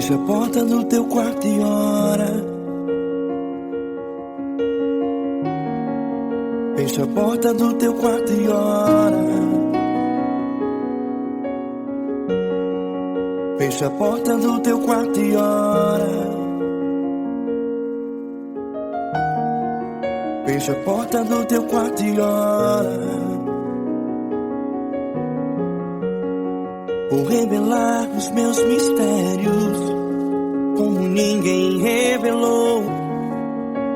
Fecha a porta do teu quarto e ora. Fecha a porta do teu quarto e ora. Fecha a porta do teu quarto e ora. Fecha a porta do teu quarto e ora. Vou revelar os meus mistérios como ninguém revelou.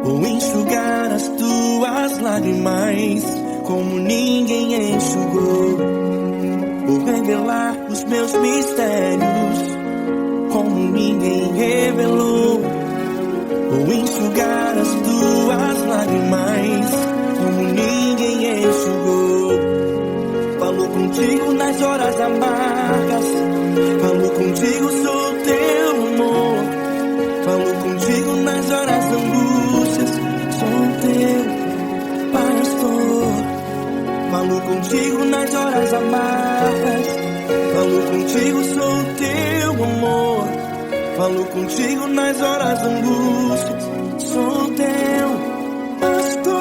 Vou enxugar as tuas lágrimas como ninguém enxugou. Vou revelar os meus mistérios como ninguém revelou. Vou enxugar as tuas lágrimas como ninguém enxugou. Falo contigo nas horas amargas, falo contigo, sou teu amor. Falo contigo nas horas angústias, sou teu pastor. Falo contigo nas horas amargas, falo contigo, sou teu amor. Falo contigo nas horas angústias, sou teu pastor.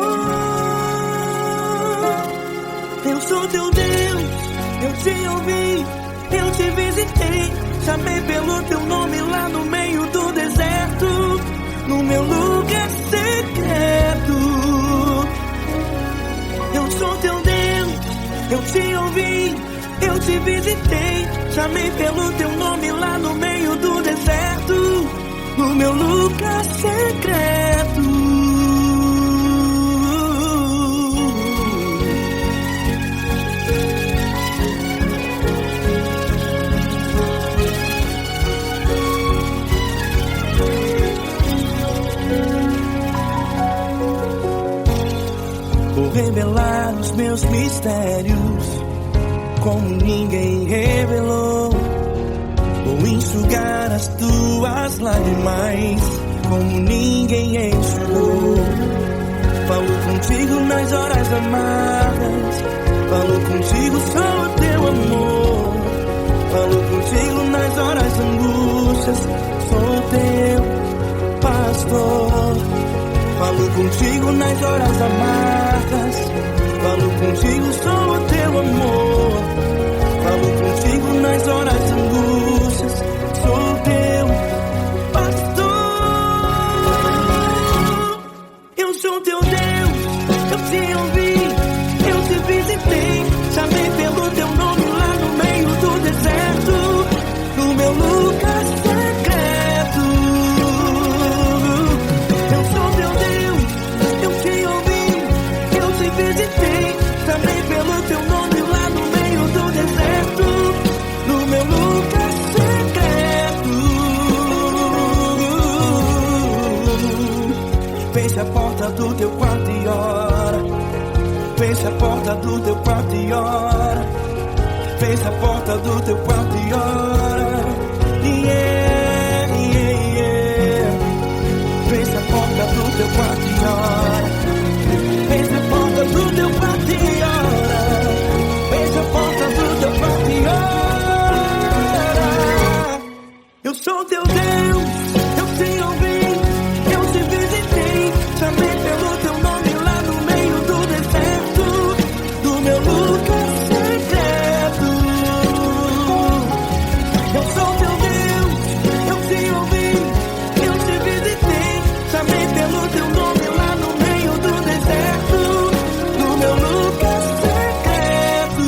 Eu sou teu Deus, eu te ouvi, eu te visitei. Chamei pelo teu nome lá no meio do deserto, no meu lugar secreto. Eu sou teu Deus, eu te ouvi, eu te visitei. Chamei pelo teu nome lá no meio do deserto, no meu lugar secreto. Vou revelar os meus mistérios como ninguém revelou. Vou enxugar as tuas lágrimas como ninguém enxugou. Falo contigo nas horas amargas, falo contigo, sou teu amor. Falo contigo nas horas angústias, sou teu pastor. Falo contigo nas horas amargas, falo contigo, sou teu amor. Falo contigo nas horas angústias, sou teu pastor. Eu sou teu Deus, eu te ouvi, eu te visitei. Chamei pelo teu nome lá no meio do deserto, no meu lugar secreto. Eu sou teu Deus, eu te ouvi, eu te visitei. Chamei pelo teu nome lá no meio do deserto, no meu lugar secreto. Fecha a porta do teu quarto e ora. Fecha a porta do teu quarto e ora. Fecha a porta do teu quarto e ora. Yeah, yeah, yeah. Fecha a porta do teu quarto e ora. Fecha a porta do teu quarto e ora. Fecha a porta do teu quarto e ora. Eu sou teu Deus, eu te ouvi, eu te visitei. Chamei pelo teu nome lá no meio do deserto, do meu lugar secreto. Eu sou teu Deus, eu te ouvi, eu te visitei. Chamei pelo teu nome lá no meio do deserto, no meu lugar secreto,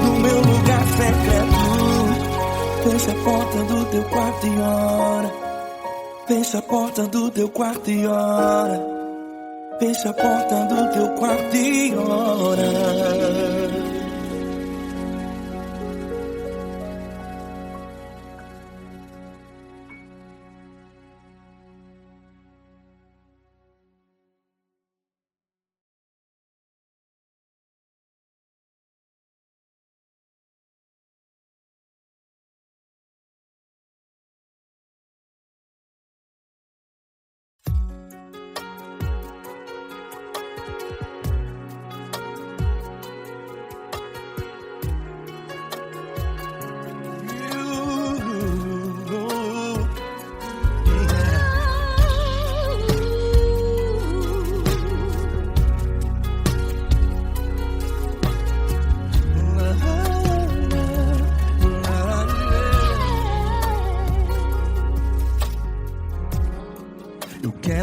no meu lugar secreto. Fecha a porta do teu quarto e ora. Fecha a porta do teu quarto e ora. Fecha a porta do teu quarto e ora.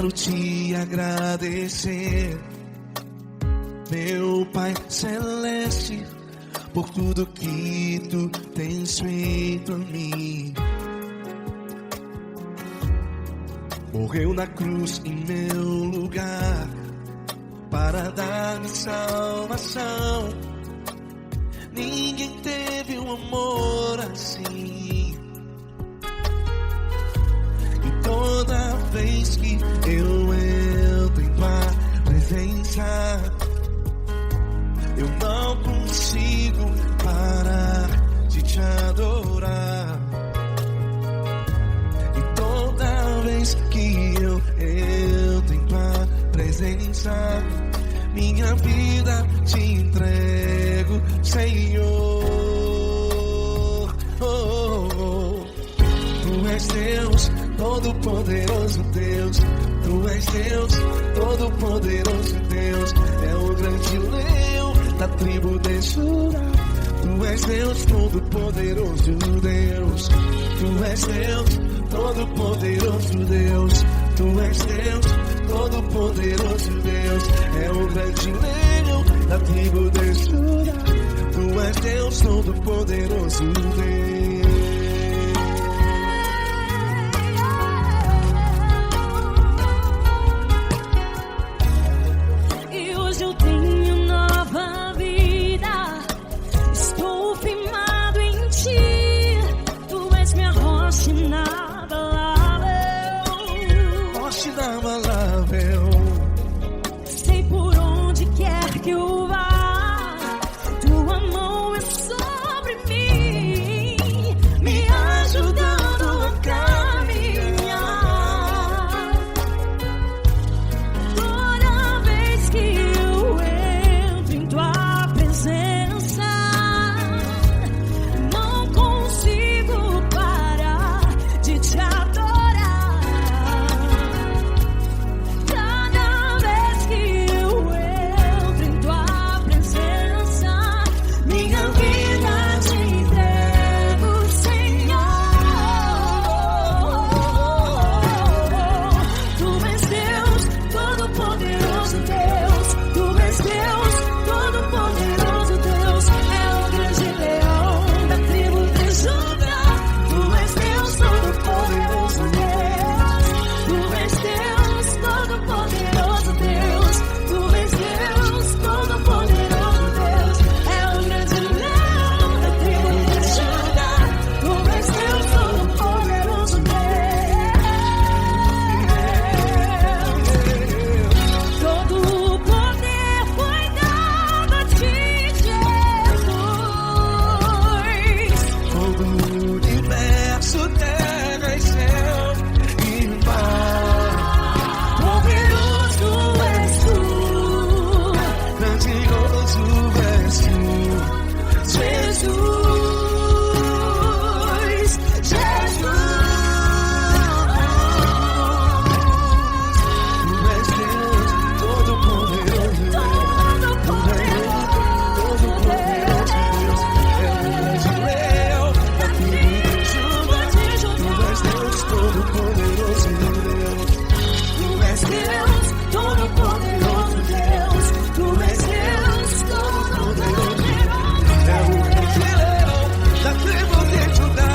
quero te agradecer, meu Pai Celeste, por tudo que tu tens feito a mim. Morreu na cruz em meu lugar para dar-me salvação. Ninguém teve um amor assim. E toda vez que eu entro em tua presença, eu não consigo parar de te adorar. E toda vez que eu entro em tua presença, minha vida te entrego, Senhor. Tu és Deus, Todo-Poderoso Deus. Tu és Deus, Todo-Poderoso Deus. É o grande leão da tribo de Judá. Tu és Deus, Todo-Poderoso Deus. Tu és Deus, Todo-Poderoso Deus. Tu és Deus, Todo-Poderoso Deus. É o grande leão da tribo de Judá. Tu és Deus, Todo-Poderoso Deus. E hoje eu tenho nova vida. Estou firmado em ti. Tu és minha rocha inabalável. Rocha inabalável. Sei por onde quer que eu vá, tua mão é sobre mim, me ajudando a caminhar. Toda vez que eu entro em tua presença, não consigo parar de te adorar. Cada vez que eu entro em tua presença, minha vida te entrego, Senhor. Tu és Deus, Todo-Poderoso Deus. Tu és Deus, Todo-Poderoso Deus. É o grande leão da tribo de Judá. Tu és Deus, Todo-Poderoso Deus. Tu és Deus, Todo-Poderoso Deus. Tu és Deus, Todo-Poderoso Deus. É o grande leão da tribo de Judá. Tu és Deus, Todo-Poderoso Deus. Todo o poder foi dado a ti, Jesus. Todo o universo, terra e céu e mar. Poderoso és tu, Grandioso és tu, Jesus. Jesus. Tu és Deus, Todo-Poderoso Deus. Tu és Deus, Todo-Poderoso Deus. É o grande leão da tribo de Judá. Tu és Deus, Todo-Poderoso Deus. Tu és Deus, Todo-Poderoso Deus. Tu és Deus, Todo-Poderoso É o grande leão da tribo de Judá.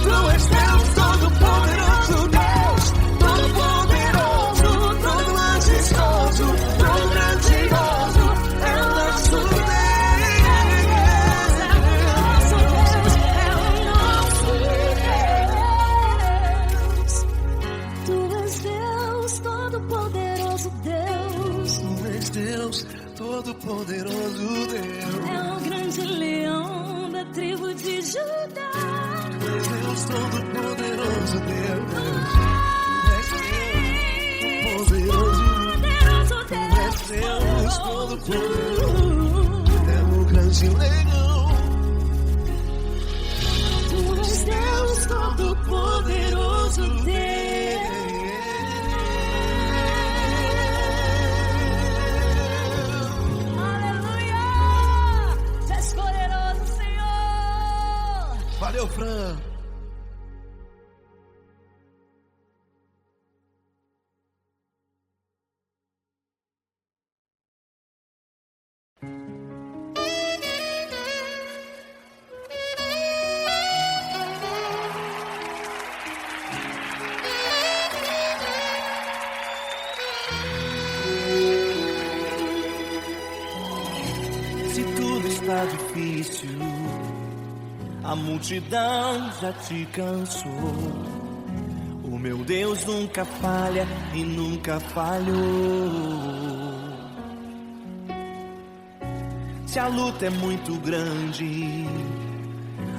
Tu és Deus, Todo-Poderoso Deus. Todo-Poderoso, todo majestoso, todo grandioso. É o nosso Deus. Tu és Deus, Todo-Poderoso Deus. Tu és Deus, Todo-Poderoso Deus. É o grande leão da tribo de Judá. Tu és Deus, Todo-Poderoso Deus. Tu és Deus, Todo-Poderoso. Poderoso Tu és Deus, Todo-Poderoso. É o grande leão. Tu és Deus, Todo-Poderoso Deus. Aleluia! Tu és poderoso, Senhor. Valeu, Fran. Se tudo está difícil, a multidão já te cansou. O meu Deus nunca falha e nunca falhou. Se a luta é muito grande,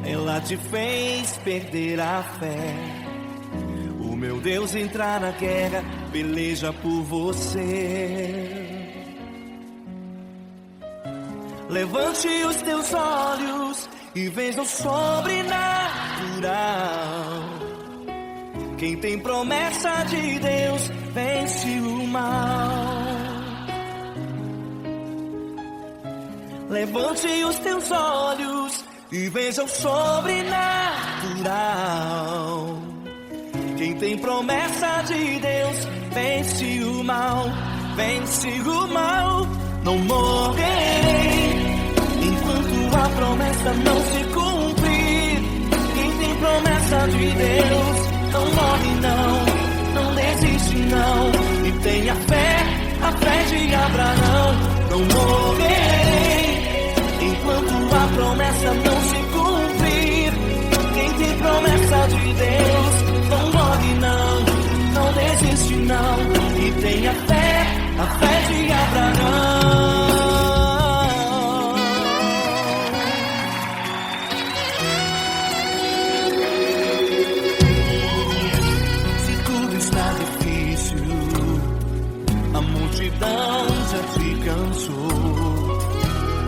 ela te fez perder a fé. O meu Deus entrar na guerra, peleja por você. Levante os teus olhos e veja o sobrenatural. Quem tem promessa de Deus vence o mal. Levante os teus olhos e veja o sobrenatural. Quem tem promessa de Deus vence o mal, vence o mal. Não morrerei enquanto a promessa não se cumprir. Quem tem promessa de Deus não morre não desiste não. E tenha fé, a fé de Abraão. Não morrerei enquanto a promessa não se cumprir. Quem tem promessa de Deus não morre não desiste não. E tenha fé, a fé de Abraão. Se tudo está difícil, a multidão já te cansou.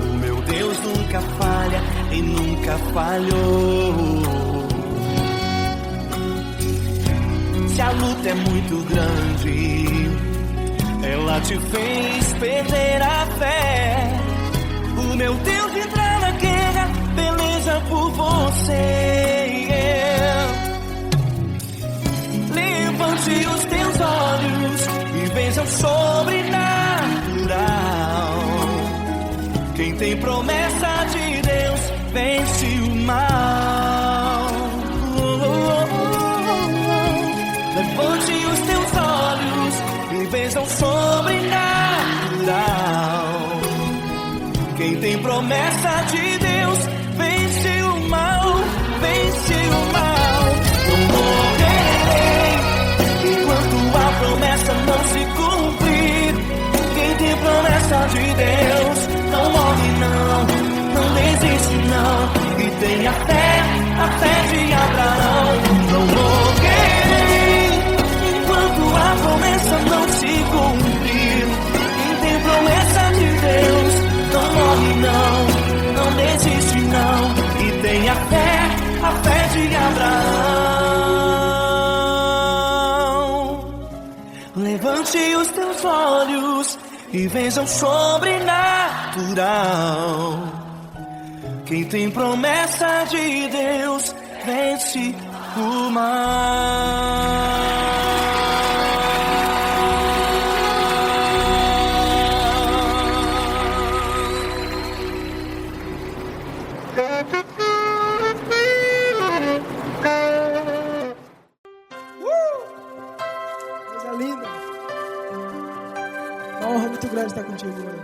O meu Deus nunca falha e nunca falhou. Se a luta é muito grande, ela te fez perder a fé. O meu Deus entrar na guerra, peleja por você. Levante os teus olhos e veja o sobrenatural. Quem tem promessa de Deus vence o mal. Levante os teus olhos e veja o sobrenatural. Quem tem promessa de Deus vence o mal, vence o mal. Não morrerei enquanto a promessa não se cumprir. Quem tem promessa de Deus não morre não desiste não. E tenha fé, a fé de Abraão. Não morrerei enquanto a promessa não se cumprir. Quem tem promessa de Deus não morre não desiste não. E tenha fé, a fé de Abraão. Levante os teus olhos e veja o sobrenatural. Quem tem promessa de Deus vence o mal. Coisa linda. Uma honra muito grande estar contigo, mano.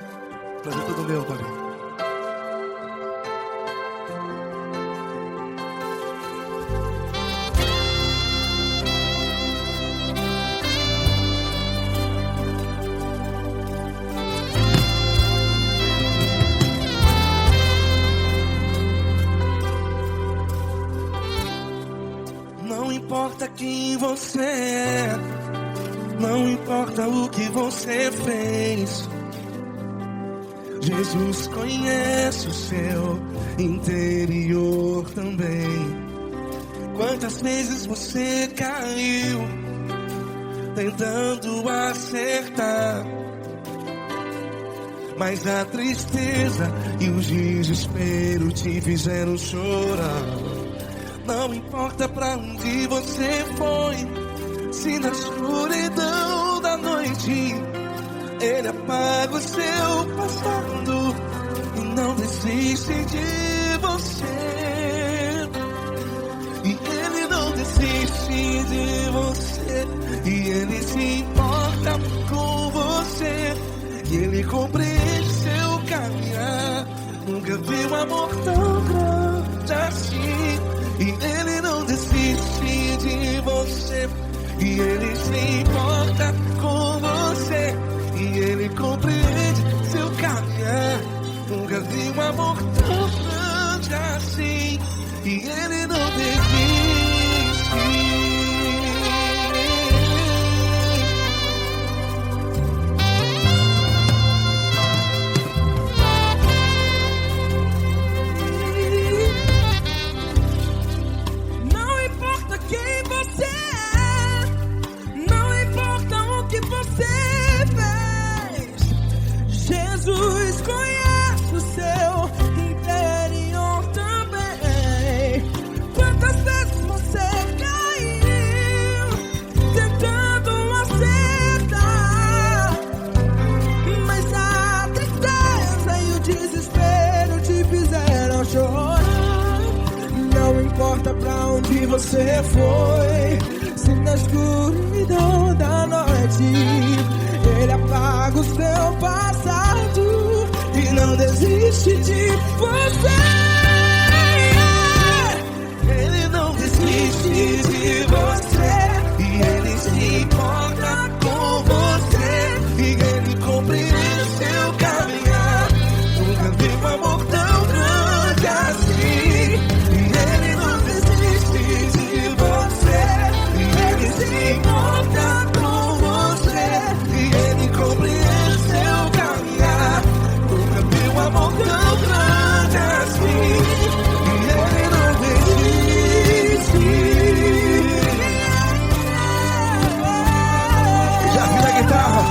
Prazer todo meu, Paulinho. Não importa quem você é, não importa o que você fez, Jesus conhece o seu interior também. Quantas vezes você caiu tentando acertar, mas a tristeza e o desespero te fizeram chorar. Não importa pra onde você foi, se na escuridão da noite Ele apaga o seu passado e não desiste de você. E Ele não desiste de você, e Ele se importa com você, e Ele compreende seu caminhar, amor tão grande assim. E Ele não desiste de você. E Ele se importa com você. E Ele compreende seu caminhar. Nunca vi um amor tão grande assim. E Ele não desiste. Jesus conhece o seu interior também. Quantas vezes você caiu tentando acertar, mas a tristeza e o desespero te fizeram chorar. Não importa pra onde você foi, se na escuridão da noite Ele apaga o seu passado e não desiste de você. Ele não desiste de você. E Ele se importa com você. E Ele compreende seu caminhar. Nunca vi um amor tão grande assim. E Ele não desiste de você. E Ele se importa com você. E Ele compreende seu caminhar. Nunca vi um amor tão grande assim. E Ele não desiste. Já vira a guitarra.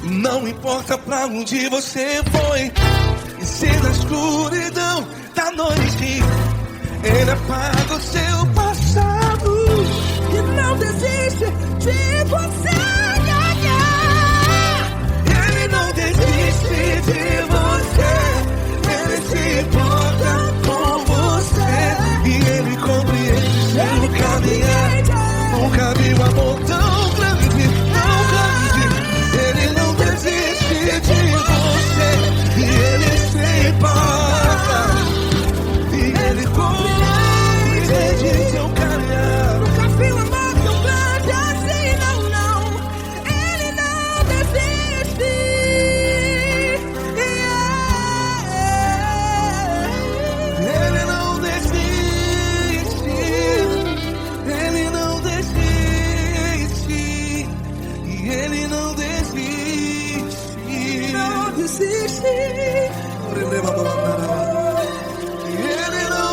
Não importa pra onde você foi, e se na escuridão da noite Ele apaga o seu passado E não desiste de você. Ele não desiste de você. Ele se importa com você. E Ele compreende seu caminhar. Nunca vi um amor tão grande, tão grande. Ele não desiste de você. E Ele se importa. E Ele compreende seu caminhar. Nunca vi um amor tão grande assim, não, não. Ele não desiste. Ele não desiste. Ele não desiste. E Ele não desiste. Não desiste. Ele não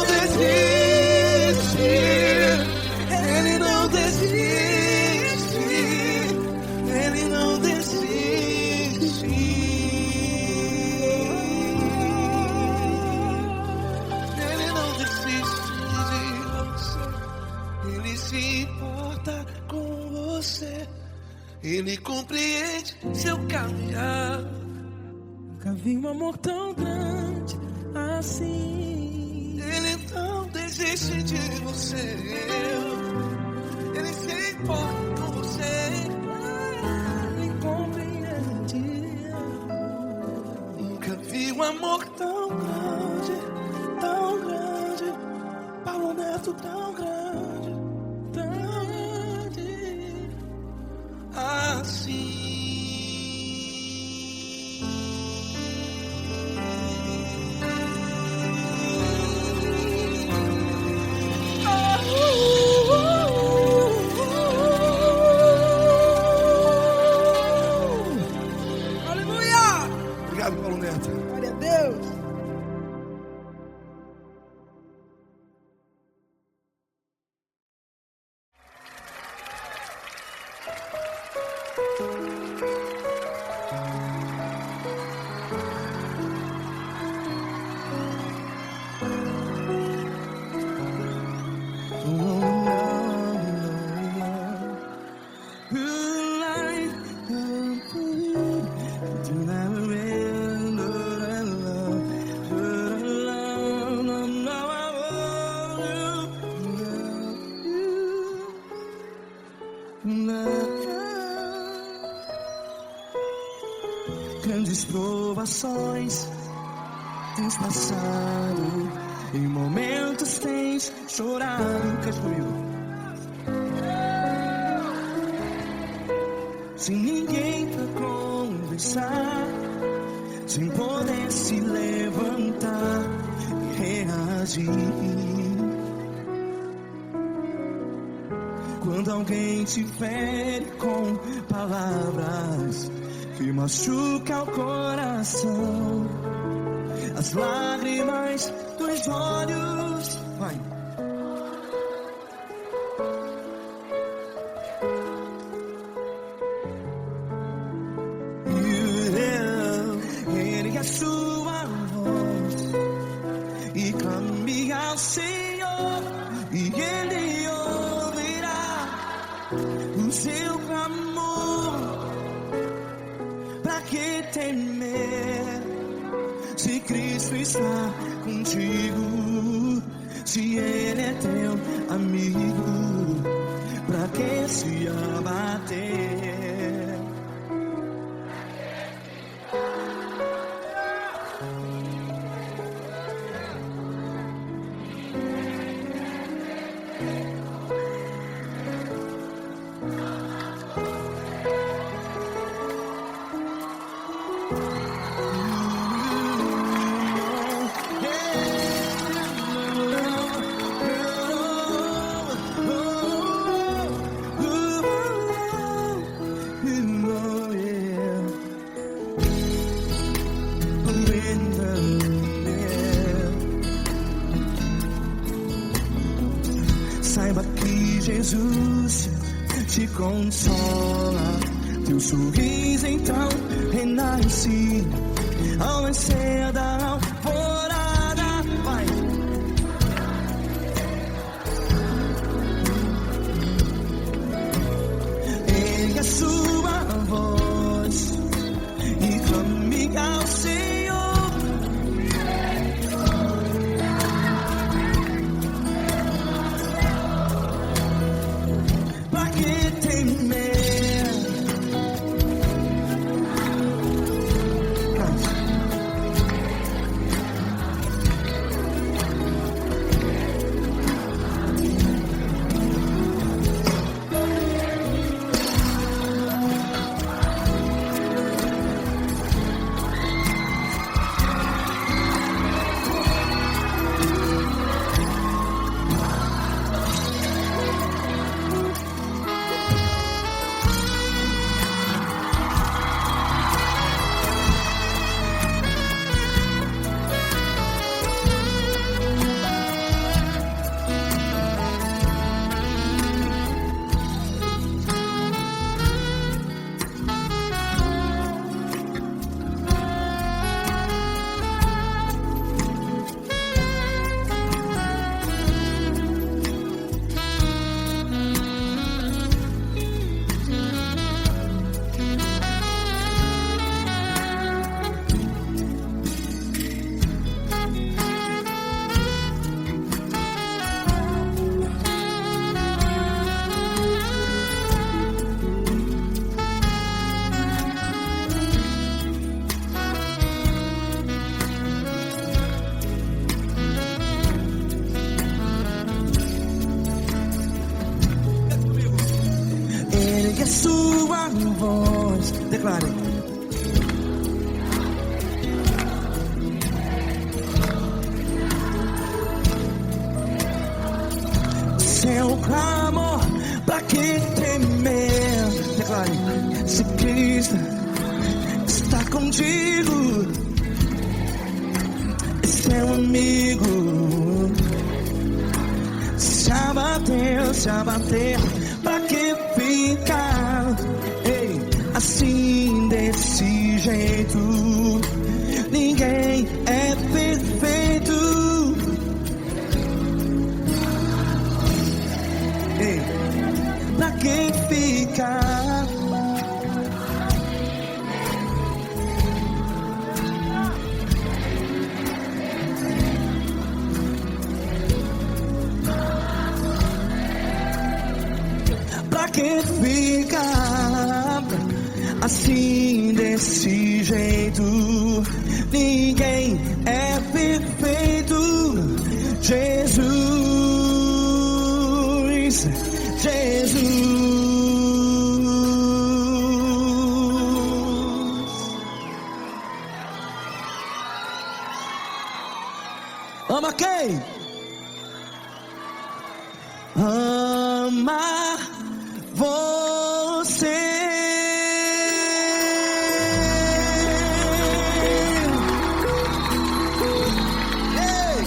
desiste. Ele não desiste. Ele não desiste. Ele não desiste de você. Ele se importa com você. Ele compreende seu caminhar. Nunca vi um amor tão grande assim. Ele não desiste de você. Ele se importa com você. Ele compreende. Nunca vi um amor tão grande, tão grande. Paulo Neto tão grande, tão grande assim. grandes provações tens passado, em momentos tens chorado. Cante comigo. Sem ninguém pra conversar, sem poder se levantar e reagir. Quando alguém te fere com palavras que machuca o coração, as lágrimas dos olhos, vai. Ergue a sua voz e clame ao Senhor, e Ele ouvirá o seu clamor. Pra que temer, se Cristo está contigo? Se Ele é teu amigo, pra que se abater? Saiba que Jesus te consola, teu sorriso então renasce ao nascer da alvorada. Vai. Ergue a sua voz e clame ao Senhor. Pra que temer? Ergue a sua voz, declare. Seu clamor, pra que temer? Declare. Se Cristo está contigo, é seu amigo. Se abater, pra que ficar, ei, assim desse jeito? Ninguém é perfeito. Ei, pra que ficar? Pra que ficar assim desse desse jeito. Ninguém é perfeito. Jesus, Jesus. Ama quem? Ama você. Ei.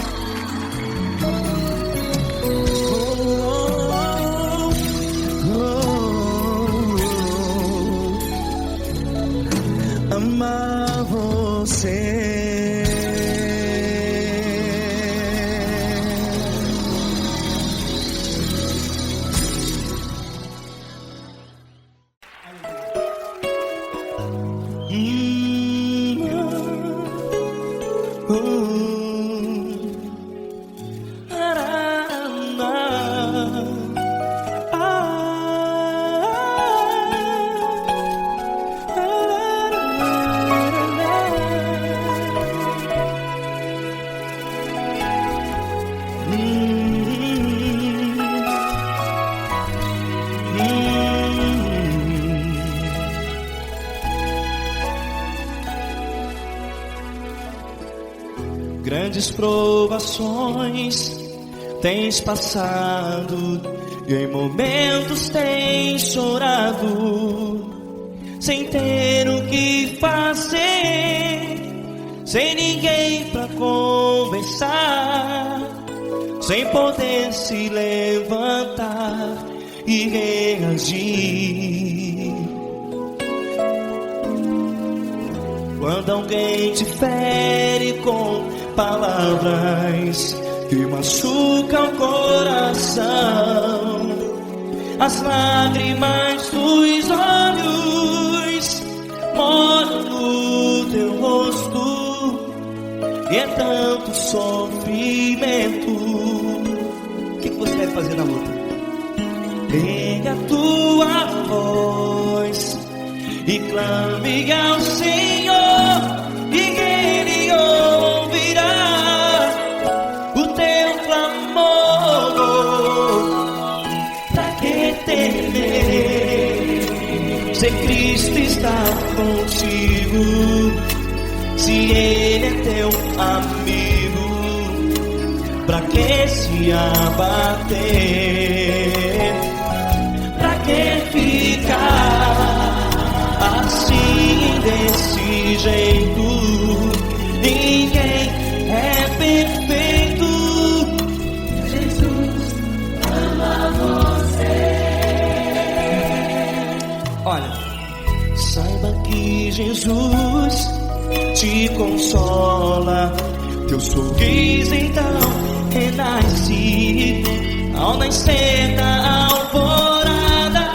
Ama você. Grandes provações tens passado e em momentos tens chorado, sem ter o que fazer, sem ninguém pra conversar, sem poder se levantar e reagir. Quando alguém te fere com palavras que machucam o coração, as lágrimas dos olhos molham no teu rosto, e é tanto sofrimento. O que você deve fazer na luta? Pega a tua voz e clame ao Senhor, e Ele ouvirá o teu clamor. Pra que temer, se Cristo está contigo, se Ele é teu amigo? Pra que se abater? Pra que ficar assim desse jeito? Ninguém é perfeito. Jesus ama você. Olha, saiba que Jesus te consola, teu sorriso então renasce ao nascer da alvorada,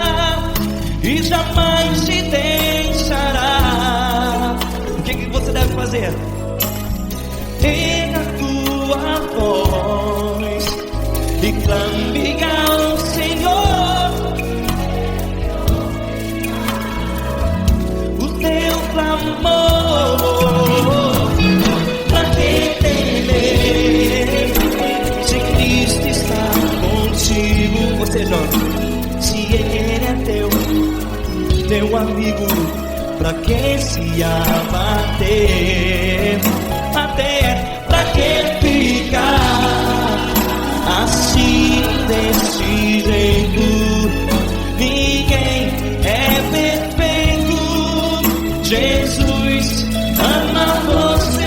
e jamais te deixará. O que você deve fazer? Pega a tua voz e clame ao Senhor, o teu clamor. Pra que temer, se Cristo está contigo? Você jovem, se Ele é teu amigo, pra que se abater? Até pra que ficar assim desse jeito? Ninguém é perfeito. Jesus ama você.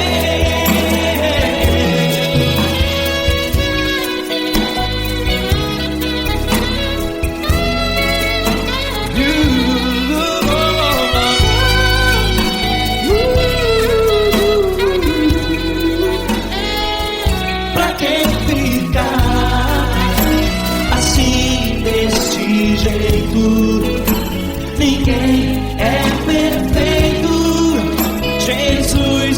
Ninguém é perfeito. Jesus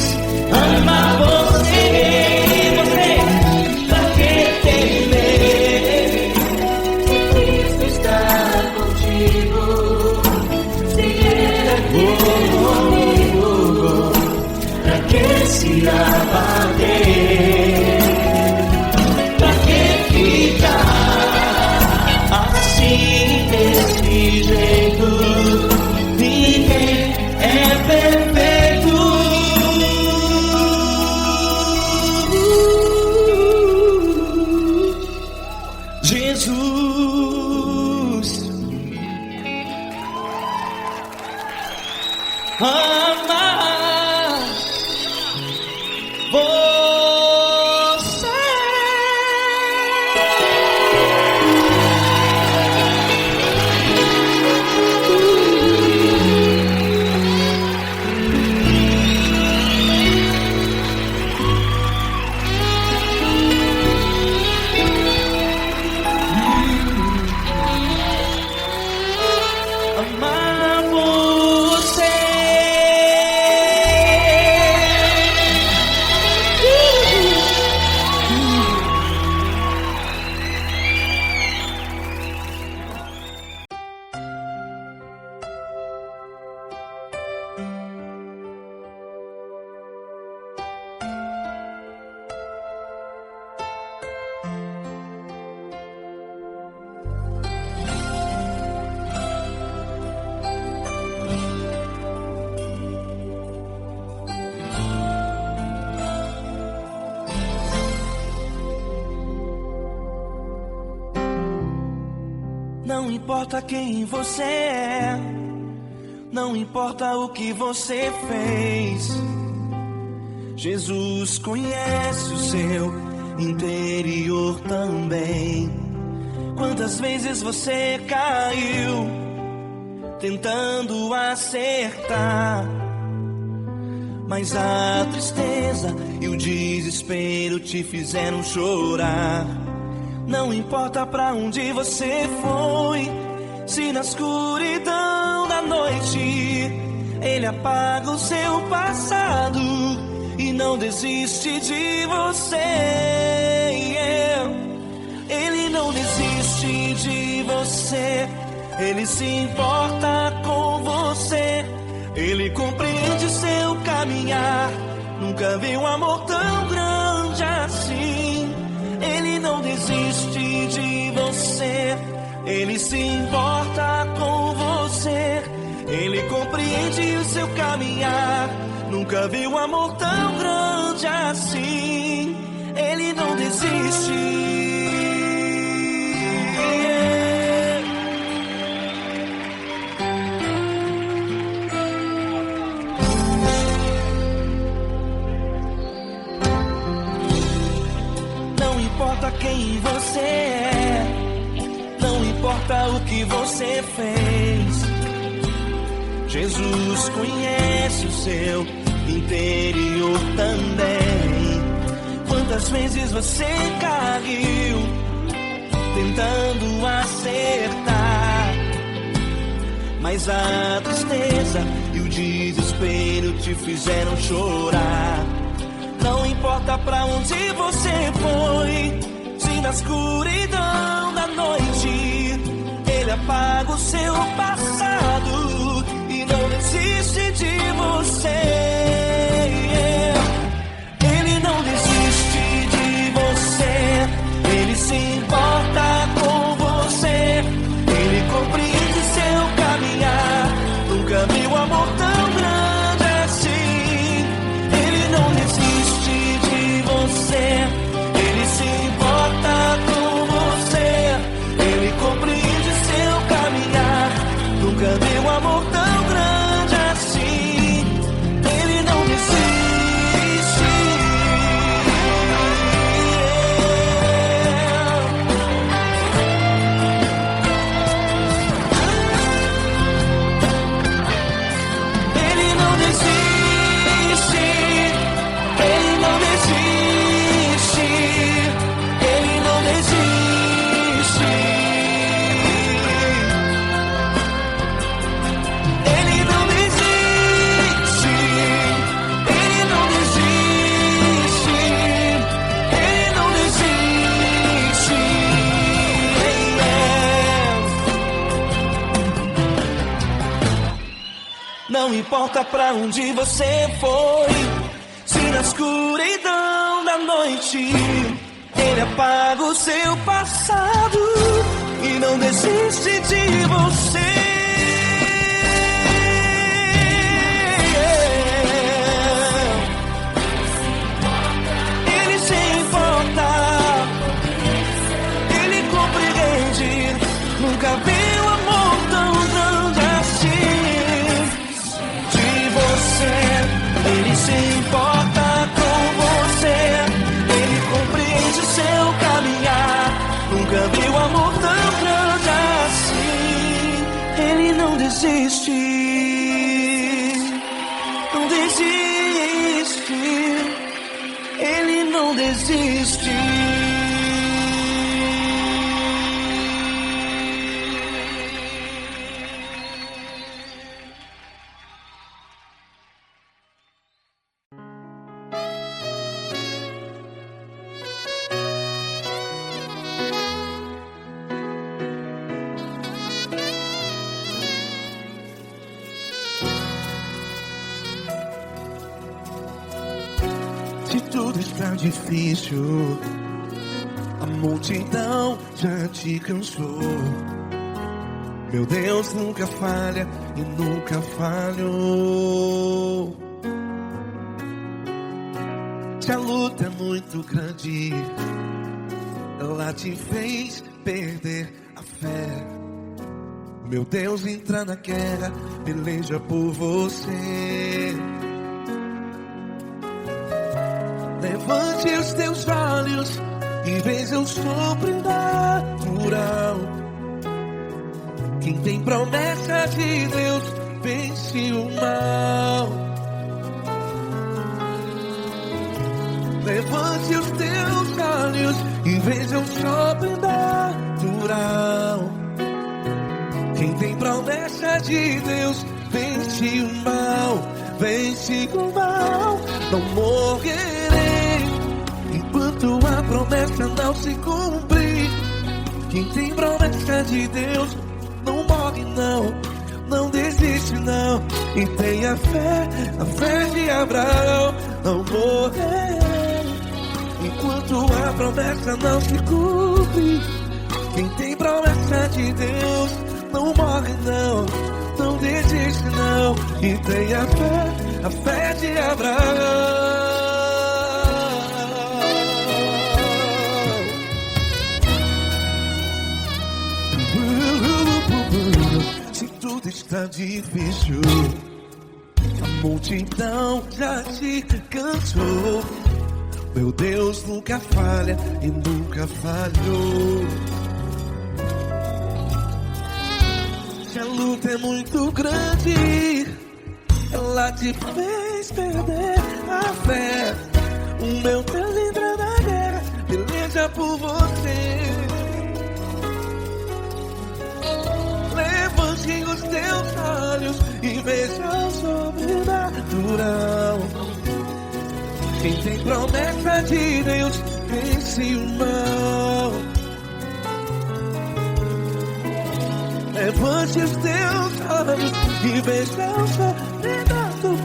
se abater. Pra que ficar assim desse jeito? Ninguém é perfeito. Jesus ama você. Amar você. Não importa quem você é, não importa o que você fez, Jesus conhece o seu interior também. Quantas vezes você caiu tentando acertar, mas a tristeza e o desespero te fizeram chorar. Não importa pra onde você foi, se na escuridão da noite Ele apaga o seu passado e não desiste de você. Ele não desiste de você, Ele se importa com você, Ele compreende seu caminhar. Nunca vi um amor tão grande assim. Ele não desiste de você, Ele se importa com você, Ele compreende o seu caminhar. Nunca vi um amor tão grande assim. Ele não desiste. Não importa quem você é, não importa o que você fez, Jesus conhece o seu interior também. Quantas vezes você caiu tentando acertar, mas a tristeza e o desespero te fizeram chorar. Não importa pra onde você foi, se na escuridão da noite Ele apaga o seu passado e não desiste de você. Ele não desiste de você, Ele se importa com você, Ele compreende seu caminhar. Nunca vi um amor tão grande assim. Ele não desiste de você, Ele se importa com você, Ele compreende seu caminhar. Nunca vi um amor tão grande assim. Ele não desiste. Ele não desiste. Ele não desiste. Ele não desiste. Ele não desiste. Ele não desiste. Ele não desiste. Não importa pra onde você foi, se na escuridão da noite, Ele apaga o seu passado e não desiste de você. Ele se importa, Ele compreende. Nunca vi um amor tão grande assim de você. Ele se importa com você, Ele compreende seu caminhar. Nunca vi um amor tão grande assim. Ele não desiste, não desiste. Ele não desiste. Se tudo está difícil, a multidão já te cansou. Meu Deus nunca falha e nunca falhou. Se a luta é muito grande, ela te fez perder a fé. Meu Deus entra na guerra, peleja por você. Levante os teus olhos e veja o sobrenatural. Quem tem promessa de Deus vence o mal. Levante os teus olhos e veja o sobrenatural. Quem tem promessa de Deus vence o mal. Vence o mal. Não morrerei enquanto a promessa não se cumprir. Quem tem promessa de Deus não morre não, não desiste não. E tenha fé, a fé de Abraão. Não morrerei enquanto a promessa não se cumpre. Quem tem promessa de Deus não morre não, não desiste não. E tenha fé, a fé de Abraão. Se tudo está difícil, a multidão já te cansou. Meu Deus nunca falha e nunca falhou. Se a luta é muito grande, ela te fez perder a fé. O meu Deus entra na guerra, peleja por você. Levante os teus olhos e veja o sobrenatural. Quem tem promessa de Deus vence o mal. Levante os teus olhos e veja o sobrenatural.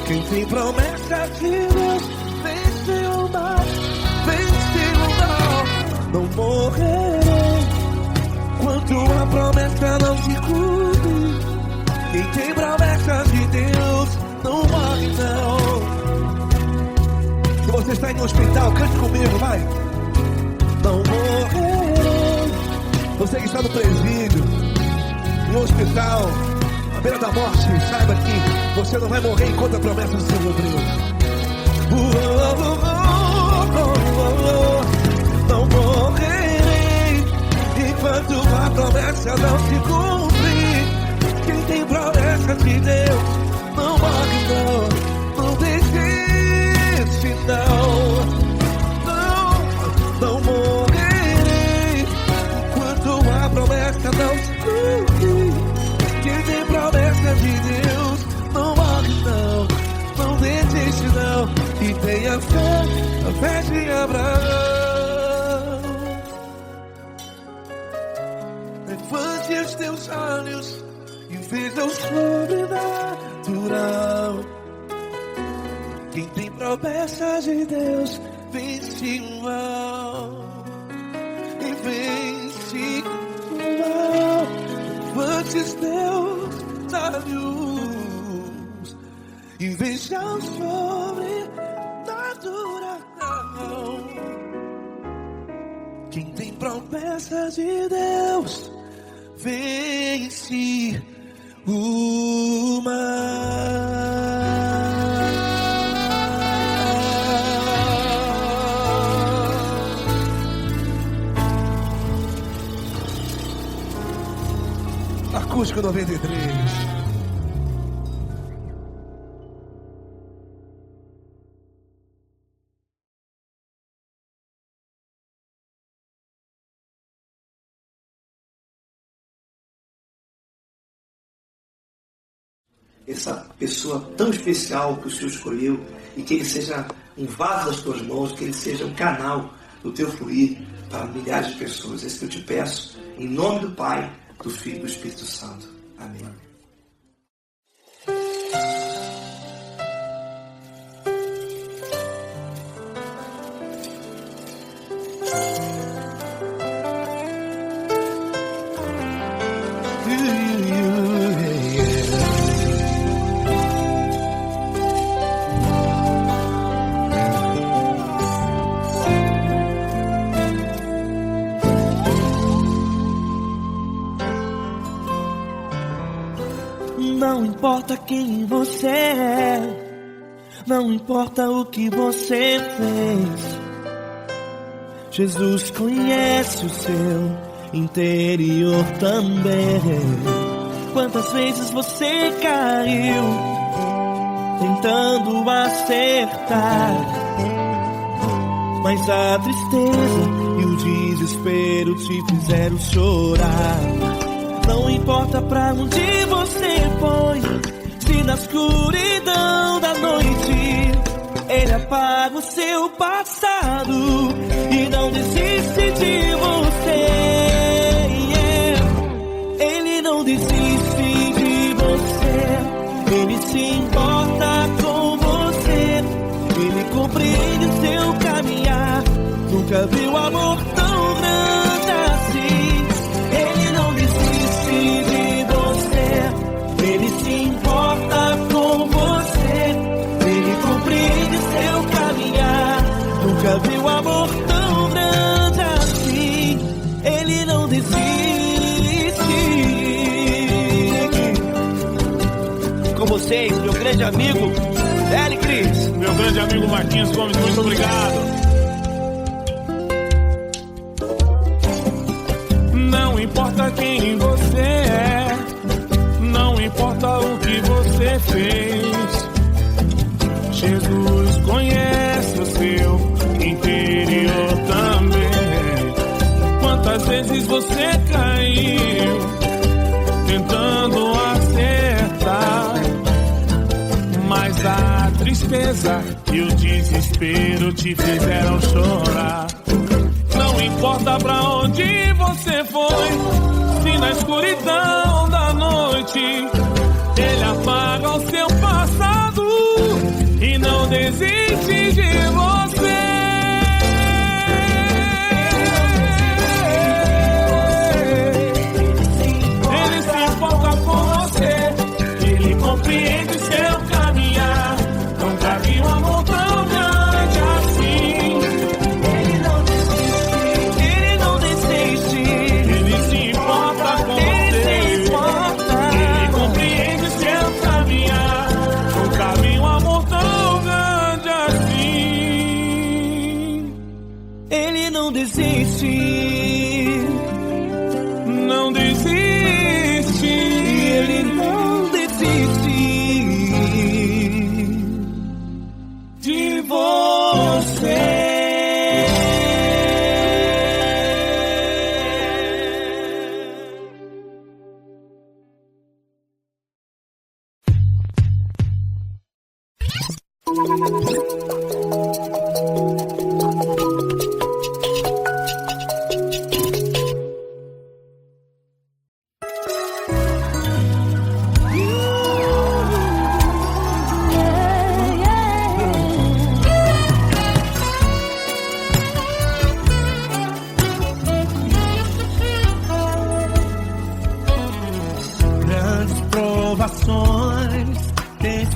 Quem tem promessa de Deus vence o mal. Vence o mal. Não morrerei enquanto a promessa não se cumpre. Quem tem promessa de Deus não morre não. Se você está em um hospital, cante comigo, vai. Não morrerei. Você que está no presídio, no hospital, à beira da morte, saiba que você não vai morrer enquanto a promessa se cumpriu. Não morrerei enquanto a promessa não se cumprir. Quem tem promessa de Deus não morre não, não desiste não. Não morrerei enquanto a promessa não se cumprir. Quem tem promessa de Deus não morre não, não desiste não. E tenha fé, a fé de Abraão. Levante os teus olhos e veja o sobrenatural. Quem tem promessa de Deus vence o mal. E vence o mal. Antes Deus da luz e veja o sobrenatural. Quem tem promessa de Deus vence o mal. Acústico 93. Essa pessoa tão especial que o Senhor escolheu, e que ele seja um vaso das tuas mãos, que ele seja um canal do teu fluir para milhares de pessoas. É isso que eu te peço, em nome do Pai, do Filho e do Espírito Santo. Amém. Não importa quem você é, não importa o que você fez, Jesus conhece o seu interior também. Quantas vezes você caiu tentando acertar, mas a tristeza e o desespero te fizeram chorar. Não importa pra onde você foi, se na escuridão da noite Ele apaga o seu passado e não desiste de você. Ele não desiste de você, Ele se importa com você, Ele compreende o seu caminhar. Nunca viu amor tão grande assim. Ele não desiste de você, Ele se importa com você, Ele compreende seu caminhar. Nunca viu amor tão grande assim. Ele não desiste. Com vocês, meu grande amigo L. Cris. Meu grande amigo Marquinhos Gomes, muito obrigado. Não importa quem você é, não importa o que você fez, Jesus conhece o seu interior também. Quantas vezes você caiu tentando acertar, mas a tristeza e o desespero te fizeram chorar. Não importa pra onde você foi, se na escuridão da noite Ele apaga o seu passado e não desiste de você. Ele se importa com você, Ele compreende seu caminhar. Nunca vi um amor tão grande assim. Não desiste, não desiste, Ele não desiste de você.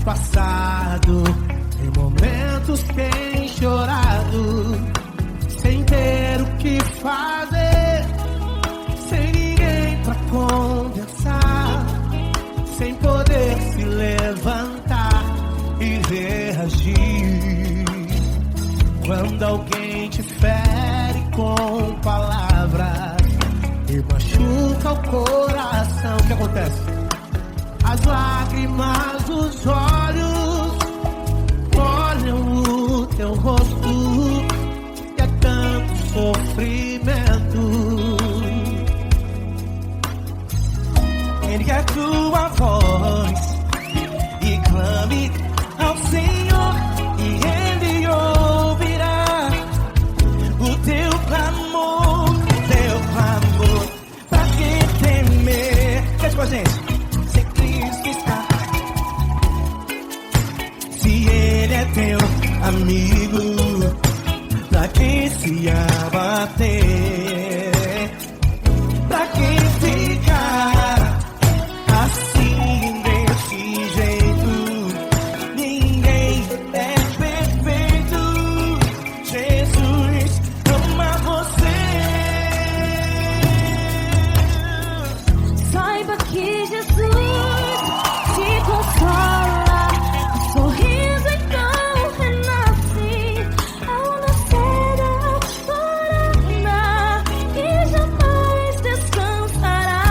passado, em momentos tem chorado, sem ter o que fazer, sem ninguém pra conversar, sem poder se levantar e reagir. Quando alguém te fere com palavras e machuca o coração, o que acontece? As lágrimas dos olhos molham o teu rosto, e é tanto sofrimento. Ergue a tua voz e clame ao Senhor, e Ele ouvirá o teu clamor, pra que temer? Cante com a gente. Se Cristo está, se Ele é teu amigo, pra que se abater? Pra que ficar assim desse jeito? Ninguém é perfeito. Jesus ama você. Saiba que Jesus te consola, o sorriso então renasce ao nascer da aurora e jamais descansará.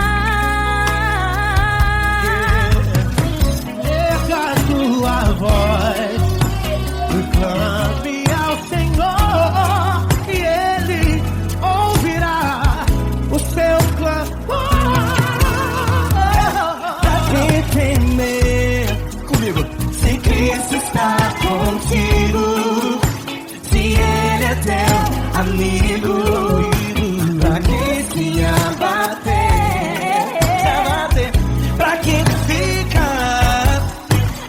Erga a tua voz e clame ao Senhor, e Ele ouvirá o seu clamor. Pra que temer? Comigo. Se Cristo está contigo, se Ele é teu amigo, pra que se abater? Pra que ficar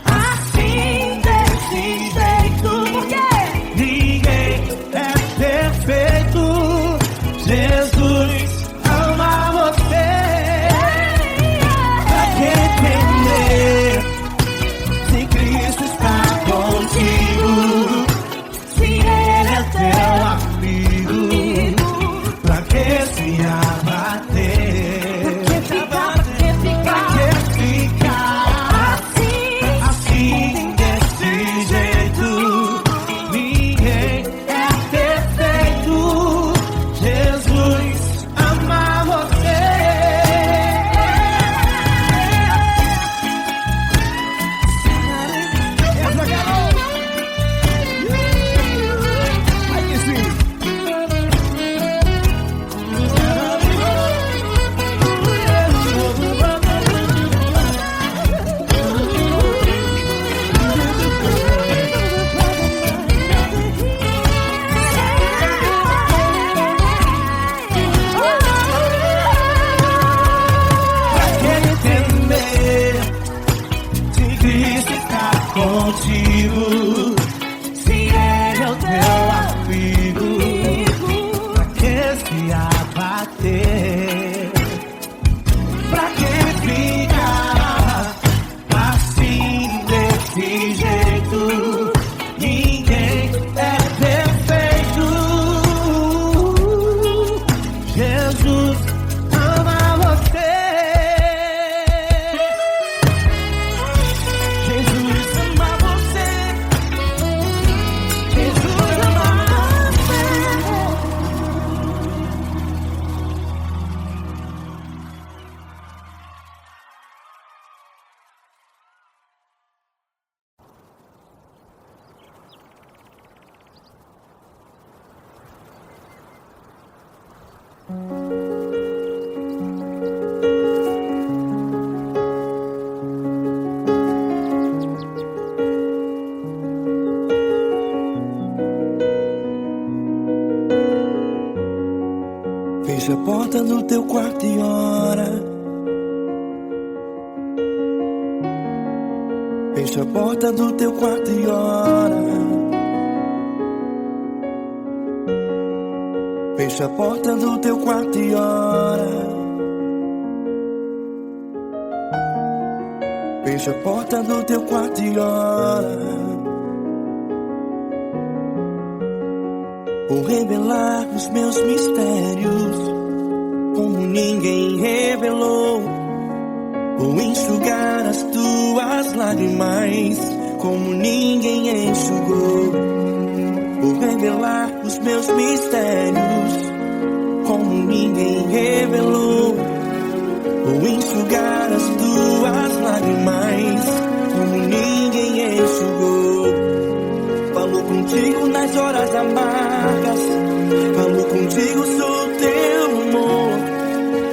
assim desse jeito? Porque ninguém é perfeito. Jesus ama você. Pra que temer? Se Cristo está contigo, se Ele é teu amigo, pra que se abater? Pra que ficar assim desse jeito? Ninguém é perfeito. Jesus ama você. Essa garota. Aí que sim. Pra que temer? Se Cristo está contigo, se Ele é o teu amigo, pra que se abater? Pra que ficar assim desse jeito? Ninguém é perfeito. Jesus ama você. Jesus ama você. Jesus ama Fecha a porta do teu quarto e ora. Fecha a porta do teu quarto e ora. Fecha a porta do teu quarto e ora. Fecha a porta do teu quarto e ora. Vou revelar os meus mistérios como ninguém revelou. Vou enxugar as tuas lágrimas como ninguém enxugou. Vou revelar os meus mistérios como ninguém revelou. Vou enxugar as tuas lágrimas como ninguém enxugou. Falo contigo nas horas amargas, falo contigo, sou teu amor.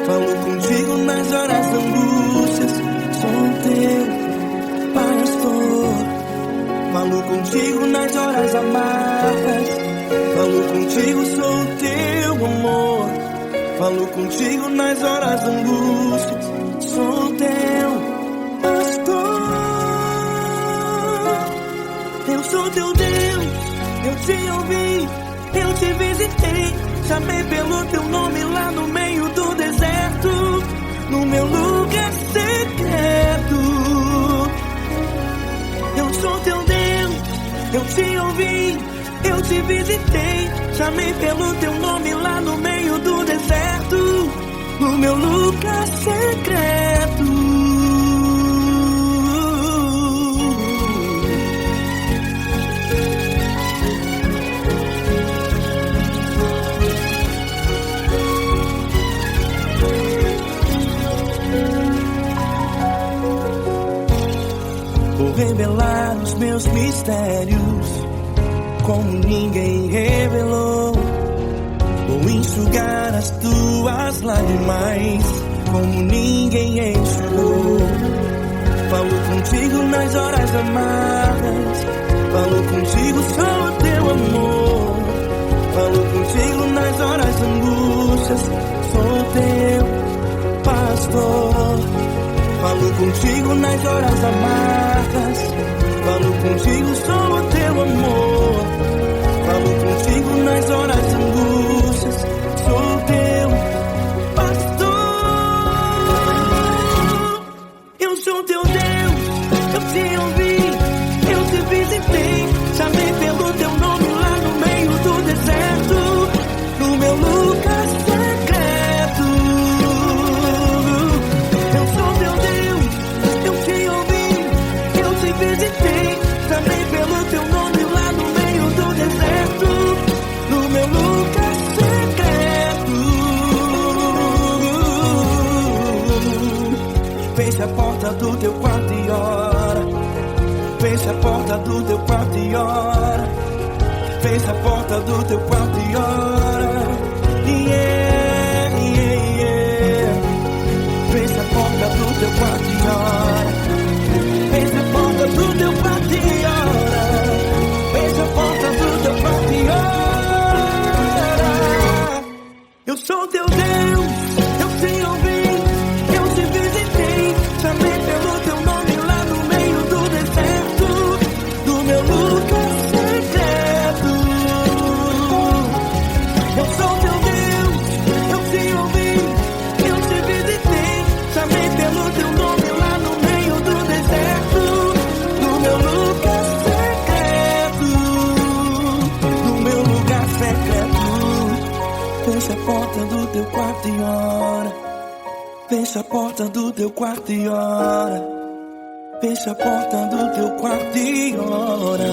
Falo contigo nas horas angústias, sou teu pastor. Falo contigo nas horas amargas, falo contigo, sou teu amor. Falo contigo nas horas angústias, sou teu pastor. Eu sou teu Deus, eu te ouvi, eu te visitei. Chamei pelo teu nome lá no meio do deserto, no meu lugar secreto. Eu sou teu Deus, eu te ouvi, eu te visitei. Chamei pelo teu nome lá no meio do deserto, no meu lugar secreto. Vou revelar os meus mistérios como ninguém revelou. Vou enxugar as tuas lágrimas como ninguém enxugou. Falo contigo nas horas amargas, falo contigo, sou teu amor. Falo contigo nas horas angústias, sou teu pastor. Falo contigo nas horas amargas, falo contigo, sou teu amor. Falo contigo nas horas angústias, sou teu pastor. Eu sou teu Deus, eu te ouvi, eu te visitei. Chamei pelo teu nome lá no meio do deserto, no meu lugar secreto. Eu sou teu Deus, eu te ouvi, eu te visitei. Chamei pelo teu nome lá no meio do deserto, no meu lugar secreto. Fecha a porta do teu quarto e ora. Fecha a porta do teu quarto e ora. Fecha a porta do teu quarto e ora. Yeah, yeah, yeah. Fecha a porta do teu quarto e ora. Fecha a porta do teu quarto e ora. Fecha a porta do teu quarto e ora. Eu sou teu Deus, eu te ouvi, eu te visitei. Chamei pelo teu nome lá no meio do deserto, do meu lugar secreto. Eu sou teu Deus, eu te ouvi, eu te visitei. Chamei pelo teu nome lá no meio do deserto, no meu lugar secreto, no meu lugar secreto. Fecha a porta do teu quarto e ora. Fecha a porta do teu quarto e ora. Fecha a porta do teu quarto e ora.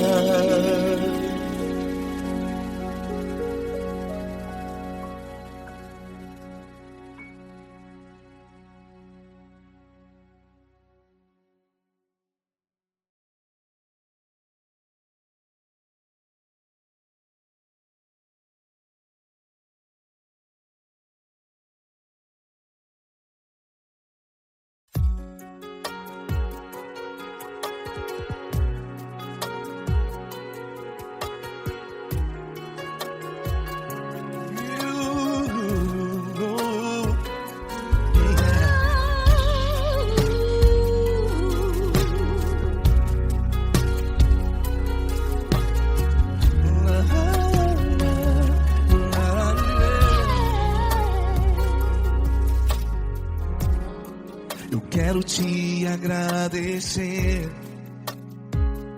Quero te agradar. agradecer,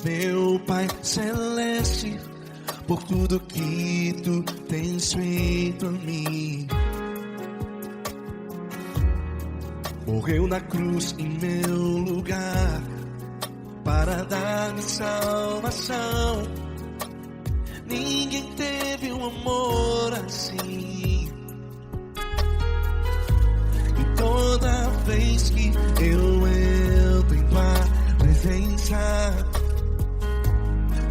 meu Pai Celeste, por tudo que Tu tens feito a mim. Morreu na cruz em meu lugar para dar-me salvação. Ninguém teve um amor assim. E toda vez que eu entro em Tua presença,